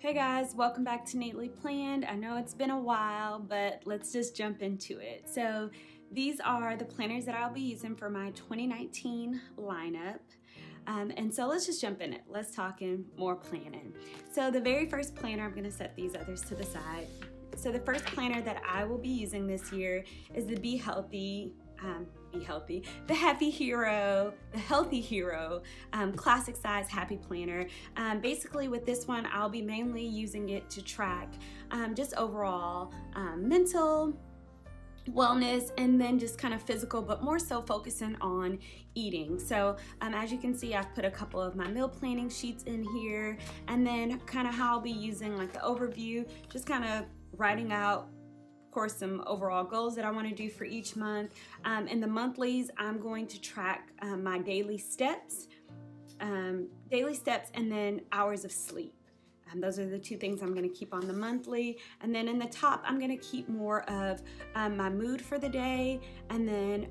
Hey guys, welcome back to Neatly Planned. I know it's been a while, but let's just jump into it. So these are the planners that I'll be using for my 2019 lineup. And so let's just jump in it. Let's talk in more planning. So the very first planner, I'm gonna set these others to the side. So the first planner that I will be using this year is the the Happy Hero, the Healthy Hero classic size happy planner. Basically with this one, I'll be mainly using it to track just overall mental wellness and then just kind of physical, but more so focusing on eating. So as you can see, I've put a couple of my meal planning sheets in here, and then kind of how I'll be using like the overview, just kind of writing out course some overall goals that I want to do for each month. In the monthlies, I'm going to track my daily steps and then hours of sleep. Those are the two things I'm going to keep on the monthly. And then in the top, I'm going to keep more of my mood for the day, and then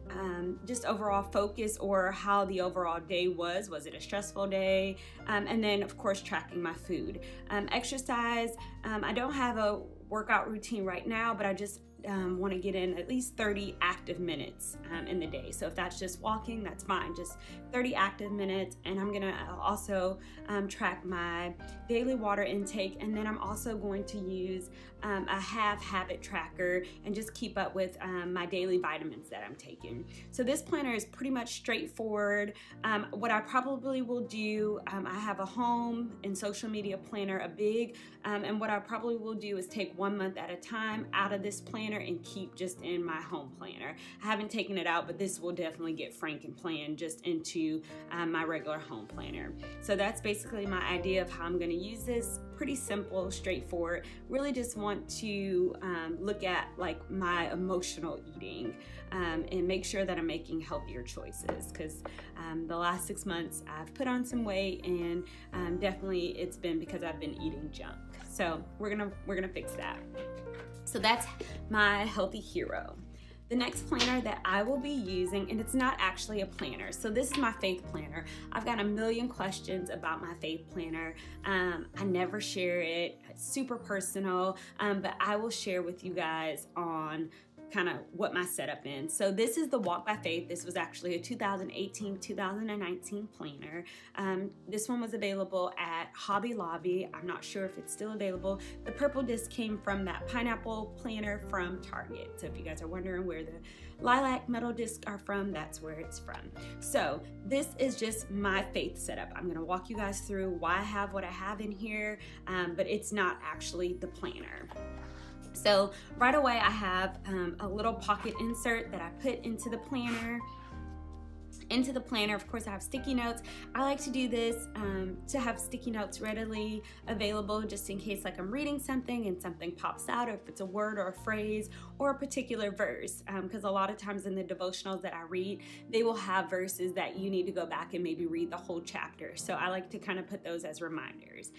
just overall focus or how the overall day was. Was it a stressful day? And then of course tracking my food. Exercise, I don't have a workout routine right now, but I just want to get in at least 30 active minutes in the day. So if that's just walking, that's fine, just 30 active minutes. And I'm gonna also track my daily water intake, and then I'm also going to use a habit tracker and just keep up with my daily vitamins that I'm taking. So this planner is pretty much straightforward. What I probably will do, I have a home and social media planner, and what I probably will do is take 1 month at a time out of this planner and keep just in my home planner. I haven't taken it out, but this will definitely get Franken-planned just into my regular home planner. So that's basically my idea of how I'm going to use this. Pretty simple, straightforward. Really just want to look at like my emotional eating and make sure that I'm making healthier choices, because the last 6 months I've put on some weight, and definitely it's been because I've been eating junk. So we're gonna fix that. So that's my Healthy Hero. The next planner that I will be using, and it's not actually a planner, so this is my faith planner. I've got a million questions about my faith planner. I never share it, it's super personal, but I will share with you guys on kind of what my setup is. So this is the Walk by Faith. This was actually a 2018-2019 planner. This one was available at Hobby Lobby. I'm not sure if it's still available. The purple disc came from that pineapple planner from Target. So if you guys are wondering where the lilac metal discs are from, that's where it's from. So this is just my faith setup. I'm gonna walk you guys through why I have what I have in here, but it's not actually the planner. So right away I have a little pocket insert that I put into the planner. Of course, I have sticky notes. I like to do this to have sticky notes readily available just in case like I'm reading something and something pops out, or if it's a word or a phrase or a particular verse, because a lot of times in the devotionals that I read, they will have verses that you need to go back and maybe read the whole chapter. So I like to kind of put those as reminders.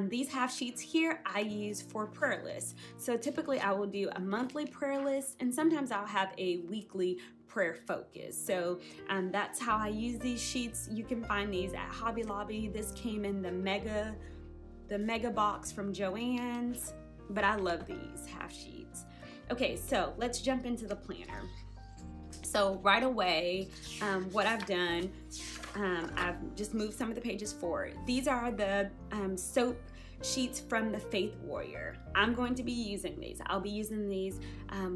These half sheets here I use for prayer lists. So typically I will do a monthly prayer list, and sometimes I'll have a weekly prayer focus. So that's how I use these sheets. You can find these at Hobby Lobby. This came in the mega box from Joann's, but I love these half sheets. Okay, so let's jump into the planner. So right away, what I've done, I've just moved some of the pages forward. These are the soap sheets from the Faith Warrior. I'm going to be using these. I'll be using these,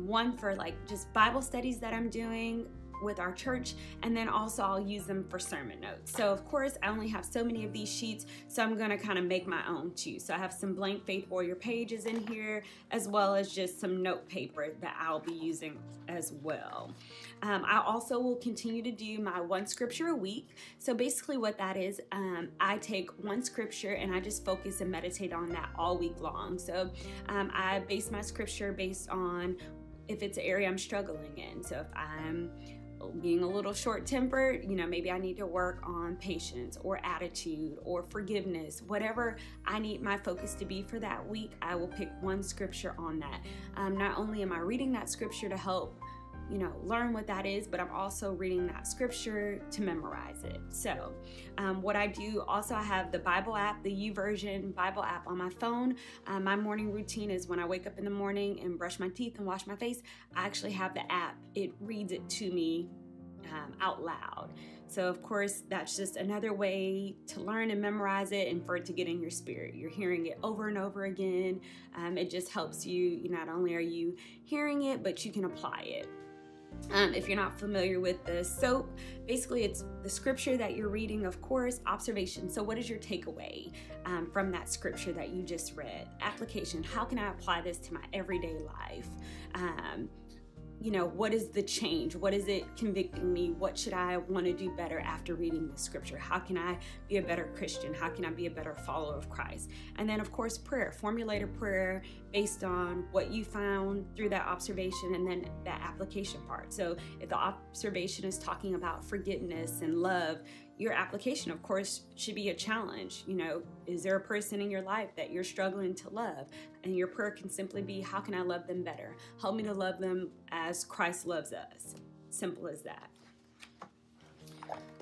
one for like just Bible studies that I'm doing with our church, and then also I'll use them for sermon notes. So of course I only have so many of these sheets, so I'm gonna kind of make my own too. So I have some blank Faith Warrior pages in here, as well as just some note paper that I'll be using as well. I also will continue to do my one scripture a week. So basically what that is, I take one scripture and I just focus and meditate on that all week long. So I base my scripture based on if it's an area I'm struggling in. So if I'm being a little short-tempered, you know, maybe I need to work on patience or attitude or forgiveness. Whatever I need my focus to be for that week, I will pick one scripture on that. Not only am I reading that scripture to help learn what that is, but I'm also reading that scripture to memorize it. So what I do also, I have the Bible app, the YouVersion Bible app on my phone. My morning routine is when I wake up in the morning and brush my teeth and wash my face, I actually have the app. It reads it to me out loud. So of course, that's just another way to learn and memorize it and for it to get in your spirit. You're hearing it over and over again. It just helps you. Not only are you hearing it, but you can apply it. If you're not familiar with the SOAP, basically it's the scripture that you're reading, of course, observation. So what is your takeaway from that scripture that you just read? Application, how can I apply this to my everyday life? What is the change? What is it convicting me? What should I want to do better after reading the scripture? How can I be a better Christian? How can I be a better follower of Christ? And then, of course, prayer. Formulate a prayer based on what you found through that observation and then that application part. So if the observation is talking about forgiveness and love, your application, of course, should be a challenge. Is there a person in your life that you're struggling to love? And your prayer can simply be, how can I love them better? Help me to love them as Christ loves us. Simple as that.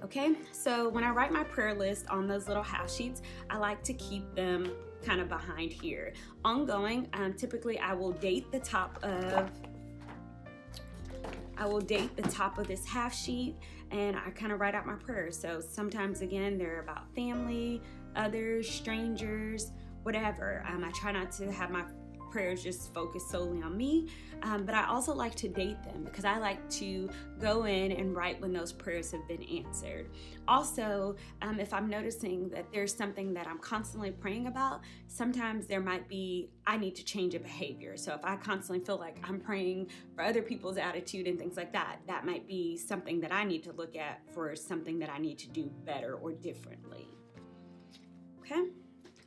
Okay, so when I write my prayer list on those little half sheets, I like to keep them kind of behind here. Ongoing, typically I will date the top of this half sheet, and I kind of write out my prayers. So sometimes, again, they're about family, others, strangers, whatever. I try not to have my prayers just focus solely on me, but I also like to date them because I like to go in and write when those prayers have been answered. Also, if I'm noticing that there's something that I'm constantly praying about, sometimes there might be, I need to change a behavior. So if I constantly feel like I'm praying for other people's attitude and things like that, that might be something that I need to look at for something that I need to do better or differently. Okay?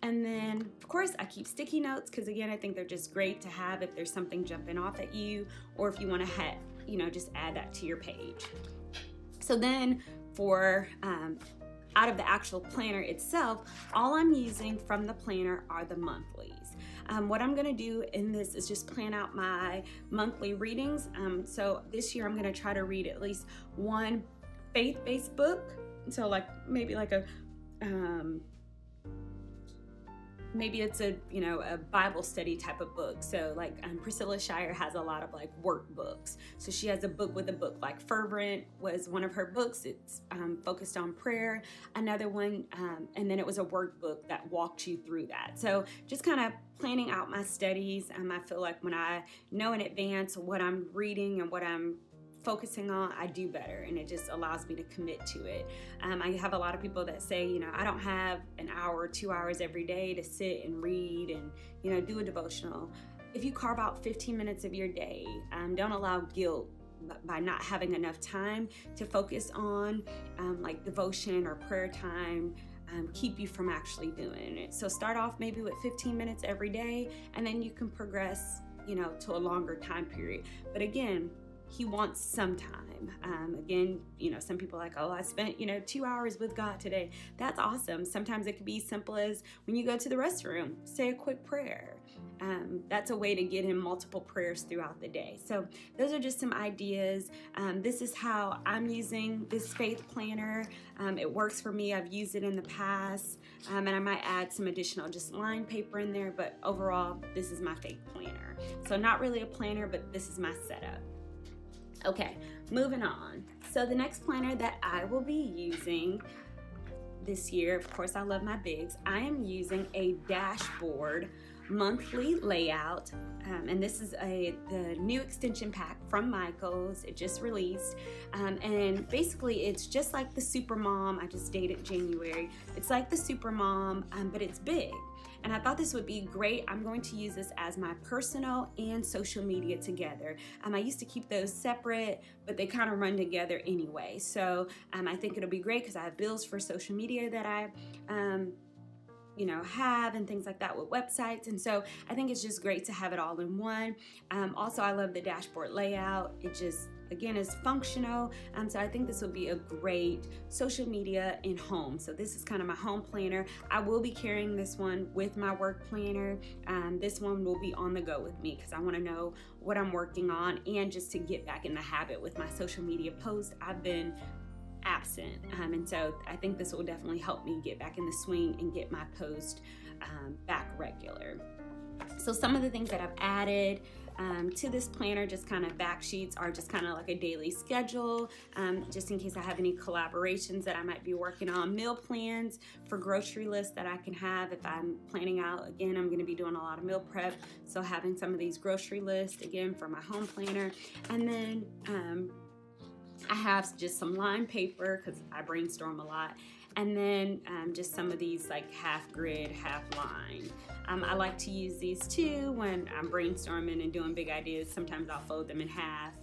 And then, of course, I keep sticky notes because, again, I think they're just great to have if there's something jumping off at you, or if you want to, just add that to your page. So then for out of the actual planner itself, all I'm using from the planner are the monthlies. What I'm going to do in this is just plan out my monthly readings. So this year I'm going to try to read at least one faith-based book. So maybe maybe it's a Bible study type of book. So Priscilla Shirer has a lot of workbooks. So she has a book with a book, like Fervent was one of her books. It's focused on prayer. Another one, and then it was a workbook that walked you through that. So just kind of planning out my studies. I feel like when I know in advance what I'm reading and what I'm focusing on, I do better, and it just allows me to commit to it. I have a lot of people that say, I don't have an hour or 2 hours every day to sit and read and, do a devotional. If you carve out 15 minutes of your day, don't allow guilt by not having enough time to focus on devotion or prayer time, keep you from actually doing it. So start off maybe with 15 minutes every day, and then you can progress, to a longer time period. But again, he wants some time. Again, some people are like, oh, I spent, 2 hours with God today. That's awesome. Sometimes it could be simple as when you go to the restroom, say a quick prayer. That's a way to get in multiple prayers throughout the day. So those are just some ideas. This is how I'm using this faith planner. It works for me. I've used it in the past, and I might add some additional just line paper in there, but overall, this is my faith planner. So not really a planner, but this is my setup. Okay, moving on. So the next planner that I will be using this year, of course, I love my bigs. I am using a dashboard monthly layout, and this is the new extension pack from Michaels. It just released, and basically it's just like the Supermom. I just dated January. It's like the Supermom, but it's big. And I thought this would be great. I'm going to use this as my personal and social media together. I used to keep those separate, but they kind of run together anyway. So I think it'll be great because I have bills for social media that I have and things like that with websites. And so I think it's just great to have it all in one. Also, I love the dashboard layout. It just again, is functional. So I think this will be a great social media in home. So this is kind of my home planner. I will be carrying this one with my work planner. This one will be on the go with me because I want to know what I'm working on and just to get back in the habit with my social media posts. I've been absent, and so I think this will definitely help me get back in the swing and get my post back regular. So some of the things that I've added to this planner, just kind of back sheets, are just kind of like a daily schedule, just in case I have any collaborations that I might be working on, meal plans for grocery lists that I can have if I'm planning out. Again, I'm going to be doing a lot of meal prep, so having some of these grocery lists again for my home planner. And then I have just some line paper because I brainstorm a lot. And then just some of these like half grid, half line. I like to use these too when I'm brainstorming and doing big ideas. Sometimes I'll fold them in half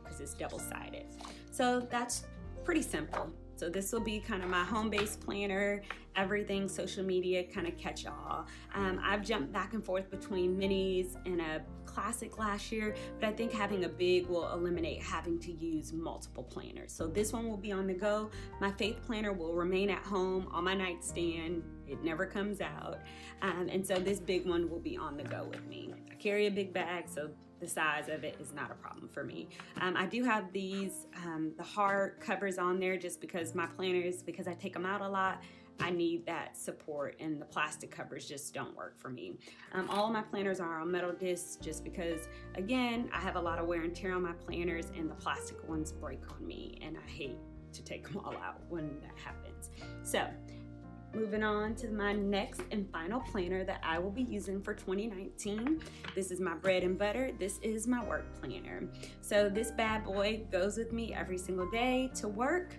because it's double-sided. So that's pretty simple. So this will be kind of my home-based planner, everything social media, kind of catch-all. I've jumped back and forth between minis and a classic last year, but I think having a big will eliminate having to use multiple planners. So this one will be on the go. My faith planner will remain at home on my nightstand. It never comes out. And so this big one will be on the go with me. I carry a big bag, so the size of it is not a problem for me. I do have these, the hard covers on there just because my planners, because I take them out a lot, I need that support, and the plastic covers just don't work for me. All of my planners are on metal discs just because, again, I have a lot of wear and tear on my planners and the plastic ones break on me, and I hate to take them all out when that happens. So, moving on to my next and final planner that I will be using for 2019. This is my bread and butter. This is my work planner. So this bad boy goes with me every single day to work.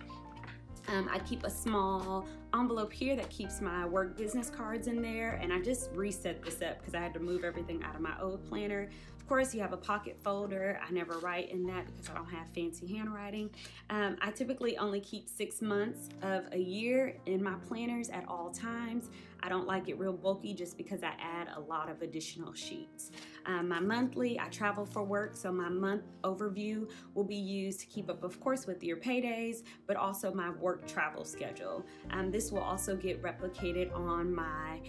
I keep a small envelope here that keeps my work business cards in there, and I just reset this up because I had to move everything out of my old planner. Of course, you have a pocket folder. I never write in that because I don't have fancy handwriting. I typically only keep 6 months of a year in my planners at all times. I don't like it real bulky just because I add a lot of additional sheets. My monthly, I travel for work, so my month overview will be used to keep up, of course, with your paydays, but also my work travel schedule. This will also get replicated on my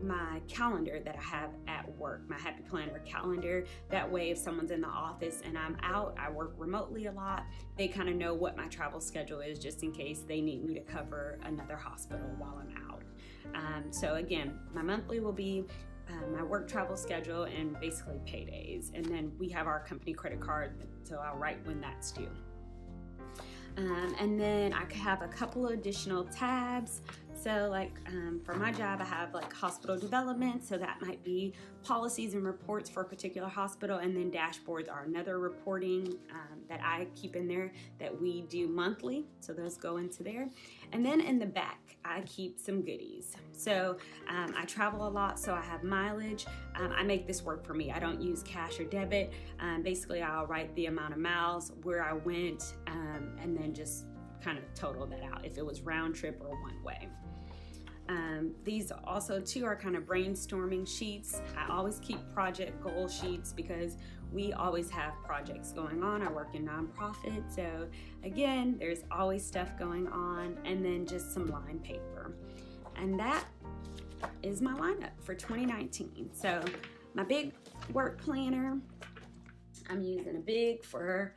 my calendar that I have at work, my Happy Planner calendar. That way, if someone's in the office and I'm out, I work remotely a lot, they kind of know what my travel schedule is just in case they need me to cover another hospital while I'm out. So again, my monthly will be my work travel schedule and basically paydays. And then we have our company credit card, so I'll write when that's due. And then I have a couple of additional tabs. So like for my job, I have like hospital development, so that might be policies and reports for a particular hospital, and then dashboards are another reporting that I keep in there that we do monthly, so those go into there. And then in the back, I keep some goodies. So I travel a lot, so I have mileage. I make this work for me. I don't use cash or debit. Basically, I'll write the amount of miles, where I went, and then just kind of total that out if it was round trip or one way. These also too are kind of brainstorming sheets. I always keep project goal sheets because we always have projects going on. I work in nonprofit, so again, there's always stuff going on. And then just some line paper. And that is my lineup for 2019. So my big work planner, I'm using a big for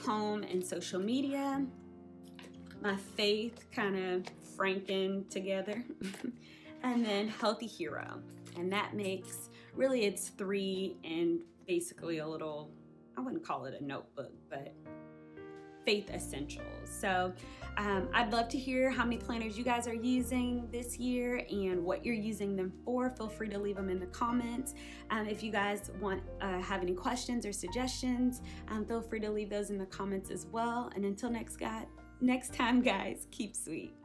home and social media. My faith kind of franken together. And then Healthy Hero. And that makes, really it's 3 and basically a little, I wouldn't call it a notebook, but faith essentials. So I'd love to hear how many planners you guys are using this year and what you're using them for. Feel free to leave them in the comments. If you guys have any questions or suggestions, feel free to leave those in the comments as well. And until next time, guys, keep sweet.